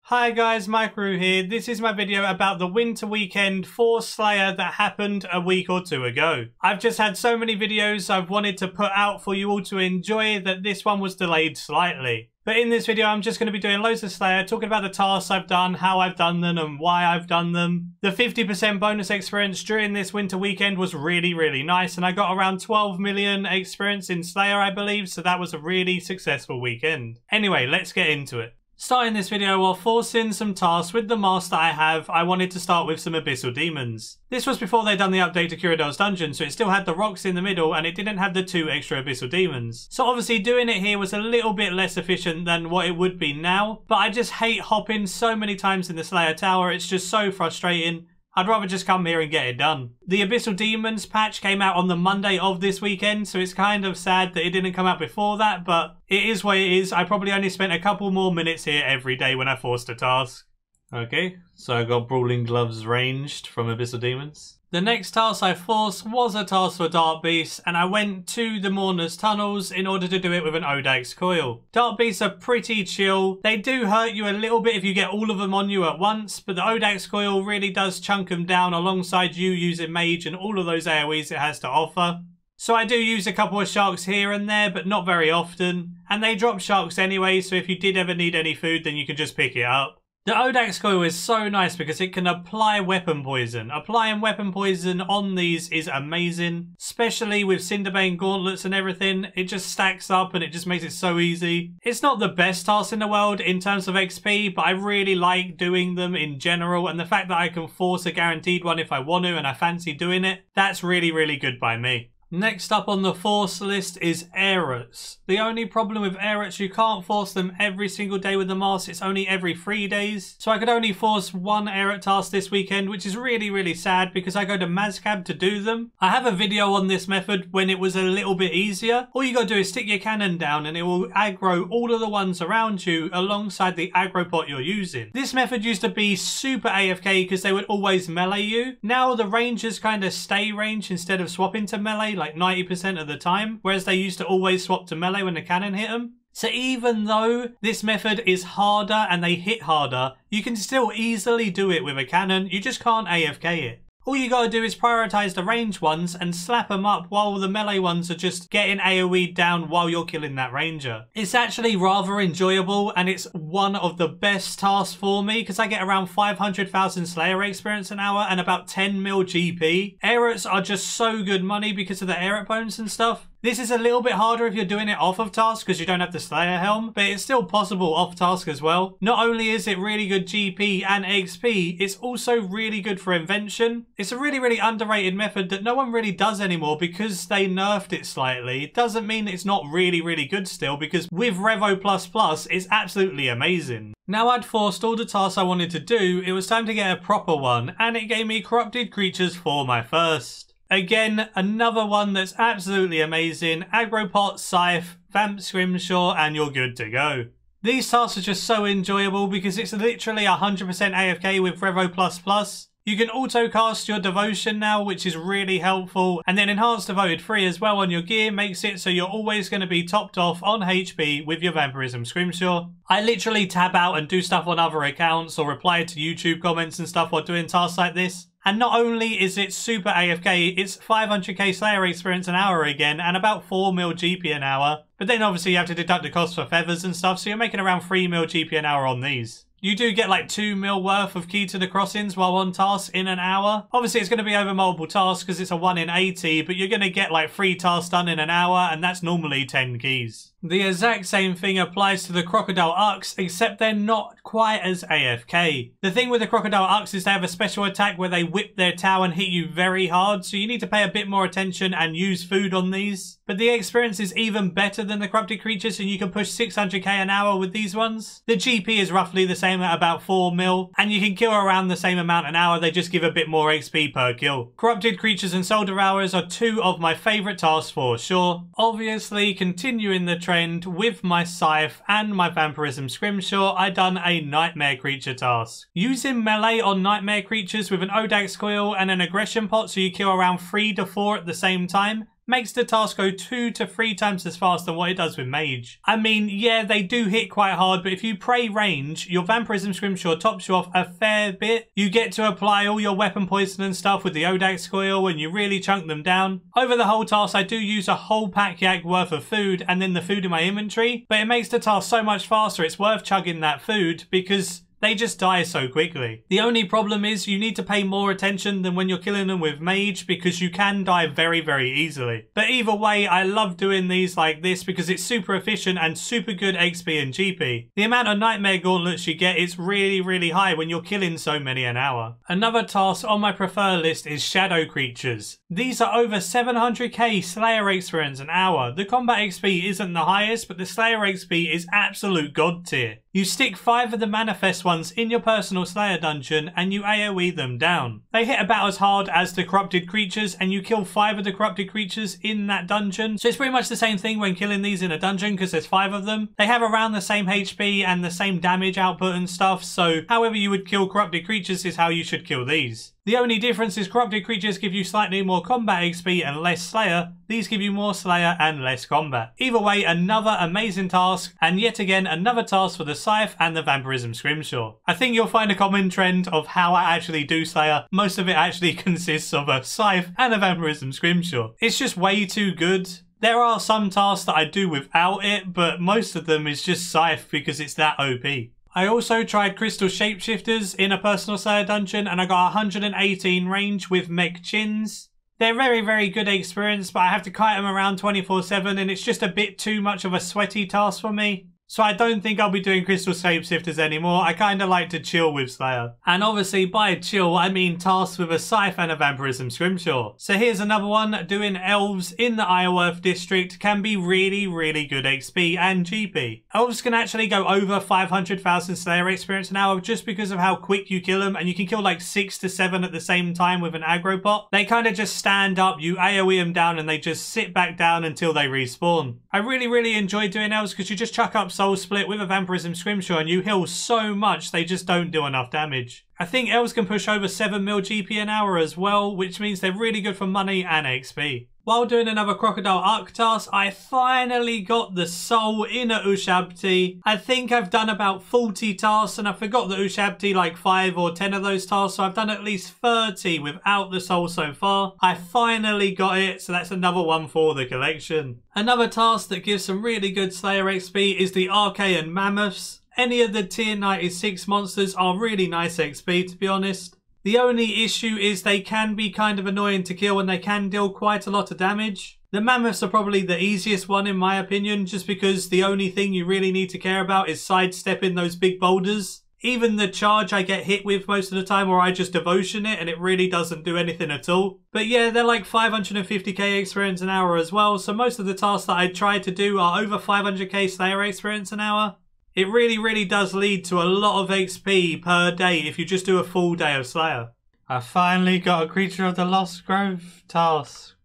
Hi guys, Maikeru here. This is my video about the winter weekend for Slayer that happened a week or two ago. I've just had so many videos I've wanted to put out for you all to enjoy that this one was delayed slightly. But in this video I'm just going to be doing loads of Slayer, talking about the tasks I've done, how I've done them and why I've done them. The 50% bonus experience during this winter weekend was really nice, and I got around 12 million experience in Slayer I believe, so that was a really successful weekend. Anyway, let's get into it. Starting this video while forcing some tasks with the master I have, I wanted to start with some Abyssal Demons. This was before they'd done the update to Curadel's dungeon, so it still had the rocks in the middle and it didn't have the 2 extra Abyssal Demons. So obviously doing it here was a little bit less efficient than what it would be now, but I just hate hopping so many times in the Slayer Tower, it's just so frustrating. I'd rather just come here and get it done. The Abyssal Demons patch came out on the Monday of this weekend, so it's kind of sad that it didn't come out before that, but it is what it is. I probably only spent a couple more minutes here every day when I forced a task. Okay, so I got Brawling Gloves ranged from Abyssal Demons. The next task I forced was a task for Dark Beasts, and I went to the Mourner's Tunnels in order to do it with an Odax coil. Dark Beasts are pretty chill. They do hurt you a little bit if you get all of them on you at once, but the Odax coil really does chunk them down alongside you using Mage and all of those AoEs it has to offer. So I do use a couple of sharks here and there, but not very often. And they drop sharks anyway, so if you did ever need any food, then you can just pick it up. The Odax coil is so nice because it can apply weapon poison. Applying weapon poison on these is amazing, especially with Cinderbane gauntlets and everything. It just stacks up and it just makes it so easy. It's not the best task in the world in terms of XP, but I really like doing them in general, and the fact that I can force a guaranteed one if I want to and I fancy doing it, that's really good by me. Next up on the force list is Aerats. The only problem with Aerats, you can't force them every single day with the mask, it's only every 3 days. So I could only force 1 Aerat task this weekend, which is really sad because I go to Mazcab to do them. I have a video on this method when it was a little bit easier. All you gotta do is stick your cannon down and it will aggro all of the ones around you alongside the aggro pot you're using. This method used to be super AFK because they would always melee you. Now the rangers kind of stay range instead of swapping to melee like 90% of the time, whereas they used to always swap to melee when the cannon hit them. So even though this method is harder and they hit harder, you can still easily do it with a cannon, you just can't AFK it. All you gotta do is prioritise the range ones and slap them up while the melee ones are just getting AoE down while you're killing that ranger. It's actually rather enjoyable and it's one of the best tasks for me because I get around 500,000 Slayer experience an hour and about 10 mil GP. Aerats are just so good money because of the Aerat bones and stuff. This is a little bit harder if you're doing it off of task because you don't have the Slayer helm, but it's still possible off task as well. Not only is it really good GP and XP, it's also really good for invention. It's a really underrated method that no one really does anymore because they nerfed it slightly. It doesn't mean it's not really good still, because with Revo++, it's absolutely amazing. Now I'd forced all the tasks I wanted to do, it was time to get a proper one, and it gave me Corrupted Creatures for my first. Again, another one that's absolutely amazing. Aggro pot, Scythe, Vamp Scrimshaw, and you're good to go. These tasks are just so enjoyable because it's literally 100% AFK with Revo++. You can auto-cast your Devotion now, which is really helpful, and then Enhanced Devoted 3 as well on your gear makes it so you're always going to be topped off on HP with your Vampirism Scrimshaw. I literally tab out and do stuff on other accounts or reply to YouTube comments and stuff while doing tasks like this. And not only is it super AFK, it's 500k Slayer experience an hour again and about 4 mil GP an hour. But then obviously you have to deduct the cost for feathers and stuff, so you're making around 3 mil GP an hour on these. You do get like 2 mil worth of Key to the Crossings while on task in an hour. Obviously it's going to be over multiple tasks because it's a 1 in 80, but you're going to get like 3 tasks done in an hour, and that's normally 10 keys. The exact same thing applies to the Crocodile Ucks, except they're not quite as AFK. The thing with the Crocodile Ucks is they have a special attack where they whip their tail and hit you very hard, so you need to pay a bit more attention and use food on these. But the experience is even better than the Corrupted Creatures, and you can push 600k an hour with these ones. The GP is roughly the same at about 4 mil, and you can kill around the same amount an hour, they just give a bit more XP per kill. Corrupted Creatures and Soul Devourers are 2 of my favourite tasks for sure. Obviously, continuing the trend with my Scythe and my Vampirism Scrimshaw, I done a Nightmare Creature task. Using melee on Nightmare Creatures with an Odax coil and an aggression pot so you kill around 3 to 4 at the same time, makes the task go 2 to 3 times as fast than what it does with Mage. I mean, yeah, they do hit quite hard, but if you pray range, your Vampirism Scrimshaw tops you off a fair bit. You get to apply all your weapon poison and stuff with the Odax coil, and you really chunk them down. Over the whole task, I do use a whole pack yak worth of food and then the food in my inventory, but it makes the task so much faster, it's worth chugging that food because they just die so quickly. The only problem is you need to pay more attention than when you're killing them with Mage because you can die very, very easily. But either way, I love doing these like this because it's super efficient and super good XP and GP. The amount of Nightmare Gauntlets you get is really, really high when you're killing so many an hour. Another task on my prefer list is Shadow Creatures. These are over 700k Slayer experience an hour. The combat XP isn't the highest, but the Slayer XP is absolute god tier. You stick 5 of the Manifest ones in your personal Slayer dungeon and you AoE them down. They hit about as hard as the Corrupted Creatures and you kill 5 of the Corrupted Creatures in that dungeon. So it's pretty much the same thing when killing these in a dungeon because there's 5 of them. They have around the same HP and the same damage output and stuff, so however you would kill Corrupted Creatures is how you should kill these. The only difference is Corrupted Creatures give you slightly more combat XP and less Slayer. These give you more Slayer and less combat. Either way, another amazing task, and yet again another task for the Scythe and the Vampirism Scrimshaw. I think you'll find a common trend of how I actually do Slayer. Most of it actually consists of a Scythe and a Vampirism Scrimshaw. It's just way too good. There are some tasks that I do without it, but most of them is just Scythe because it's that OP. I also tried Crystal Shapeshifters in a personal Slayer dungeon and I got 118 range with mech chins. They're very, very good experience, but I have to kite them around 24/7 and it's just a bit too much of a sweaty task for me. So I don't think I'll be doing Crystal Shapeshifters anymore. I kind of like to chill with Slayer. And obviously by chill, I mean tasks with a Scythe and a Vampirism Scrimshaw. So here's another one. Doing Elves in the Isleworth district can be really, really good XP and GP. Elves can actually go over 500,000 Slayer experience an hour just because of how quick you kill them. And you can kill like 6 to 7 at the same time with an aggro bot. They kind of just stand up, you AoE them down and they just sit back down until they respawn. I really, really enjoy doing Elves because you just chuck up Soul Split with a Vampirism Scrimshaw and you heal so much they just don't do enough damage. I think Elves can push over 7 mil GP an hour as well, which means they're really good for money and XP. While doing another Crocodile Arc task, I finally got the soul in a Ushabti. I think I've done about 40 tasks and I forgot the Ushabti like 5 or 10 of those tasks, so I've done at least 30 without the soul so far. I finally got it, so that's another one for the collection. Another task that gives some really good Slayer XP is the Archaean Mammoths. Any of the tier 96 monsters are really nice XP, to be honest. The only issue is they can be kind of annoying to kill and they can deal quite a lot of damage. The Mammoths are probably the easiest one in my opinion, just because the only thing you really need to care about is sidestepping those big boulders. Even the charge I get hit with most of the time, or I just devotion it and it really doesn't do anything at all. But yeah, they're like 550k experience an hour as well, so most of the tasks that I try to do are over 500k Slayer experience an hour. It really, really does lead to a lot of XP per day if you just do a full day of Slayer. I finally got a Creature of the Lost Grove task.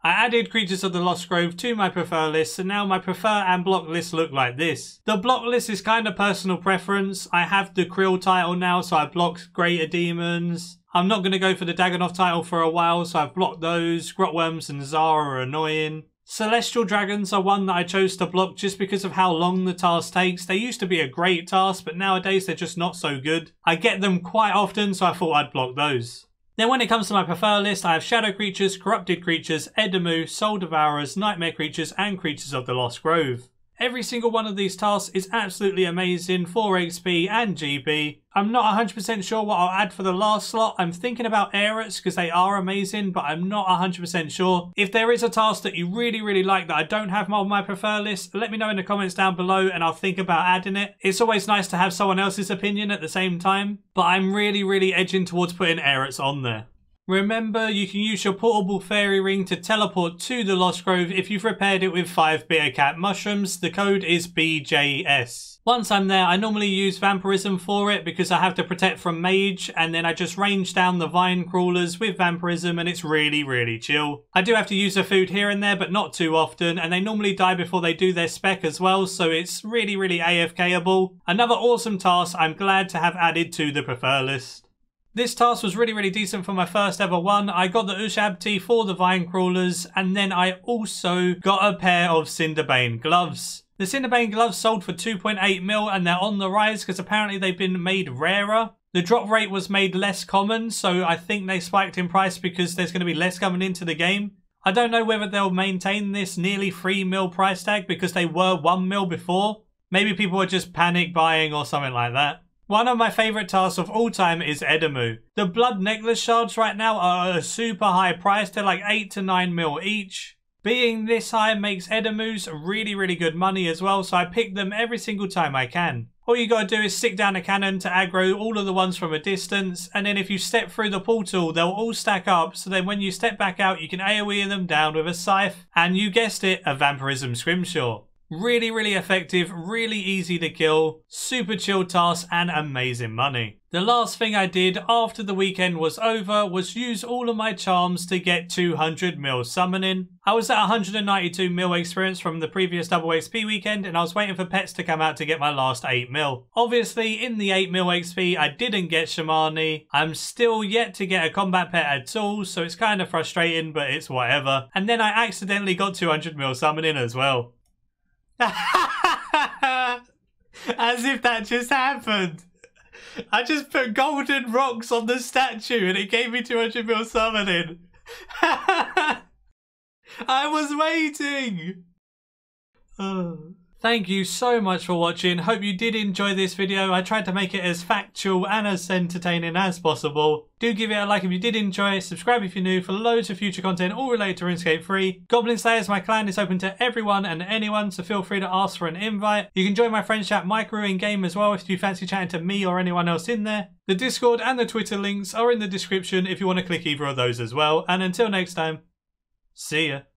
I added Creatures of the Lost Grove to my prefer list, so now my prefer and block list look like this. The block list is kind of personal preference. I have the Krill title now, so I blocked Greater Demons. I'm not going to go for the Dagonoth title for a while, so I've blocked those. Grotworms and Zara are annoying. Celestial Dragons are one that I chose to block just because of how long the task takes. They used to be a great task, but nowadays they're just not so good. I get them quite often, so I thought I'd block those. Then when it comes to my prefer list, I have Shadow Creatures, Corrupted Creatures, Edamu, Soul Devourers, Nightmare Creatures, and Creatures of the Lost Grove. Every single one of these tasks is absolutely amazing for XP and GP. I'm not 100% sure what I'll add for the last slot. I'm thinking about Aerits because they are amazing, but I'm not 100% sure. If there is a task that you really, really like that I don't have on my prefer list, let me know in the comments down below and I'll think about adding it. It's always nice to have someone else's opinion at the same time, but I'm really, really edging towards putting Aerits on there. Remember, you can use your portable fairy ring to teleport to the Lost Grove if you've repaired it with 5 bitter cat mushrooms. The code is BJS. Once I'm there, I normally use Vampirism for it because I have to protect from Mage, and then I just range down the vine crawlers with Vampirism and it's really, really chill. I do have to use the food here and there, but not too often, and they normally die before they do their spec as well, so it's really, really AFK-able. Another awesome task I'm glad to have added to the prefer list. This task was really decent for my first ever one. I got the Ushabti for the Vine Crawlers, and then I also got a pair of Cinderbane gloves. The Cinderbane gloves sold for 2.8 mil and they're on the rise because apparently they've been made rarer. The drop rate was made less common, so I think they spiked in price because there's going to be less coming into the game. I don't know whether they'll maintain this nearly 3 mil price tag because they were 1 mil before. Maybe people were just panic buying or something like that. One of my favourite tasks of all time is Edamu. The blood necklace shards right now are at a super high price. They're like 8 to 9 mil each. Being this high makes Edamus really good money as well, so I pick them every single time I can. All you gotta do is stick down a cannon to aggro all of the ones from a distance, and then if you step through the portal, they'll all stack up, so then when you step back out, you can AoE them down with a Scythe, and you guessed it, a Vampirism Scrimshaw. Really effective, really easy to kill, super chill task and amazing money. The last thing I did after the weekend was over was use all of my charms to get 200 mil summoning. I was at 192 mil experience from the previous double XP weekend and I was waiting for pets to come out to get my last 8 mil. Obviously in the 8 mil XP I didn't get Shamani. I'm still yet to get a combat pet at all, so it's kind of frustrating, but it's whatever. And then I accidentally got 200 mil summoning as well. As if that just happened. I just put golden rocks on the statue and it gave me 200 mil summoning. I was waiting. Thank you so much for watching. Hope you did enjoy this video. I tried to make it as factual and as entertaining as possible. Do give it a like if you did enjoy. Subscribe if you're new for loads of future content all related to RuneScape 3. Goblin Slayers, my clan, is open to everyone and anyone, so feel free to ask for an invite. You can join my friends chat Maikeru in game as well if you fancy chatting to me or anyone else in there. The Discord and the Twitter links are in the description if you want to click either of those as well. And until next time, see ya.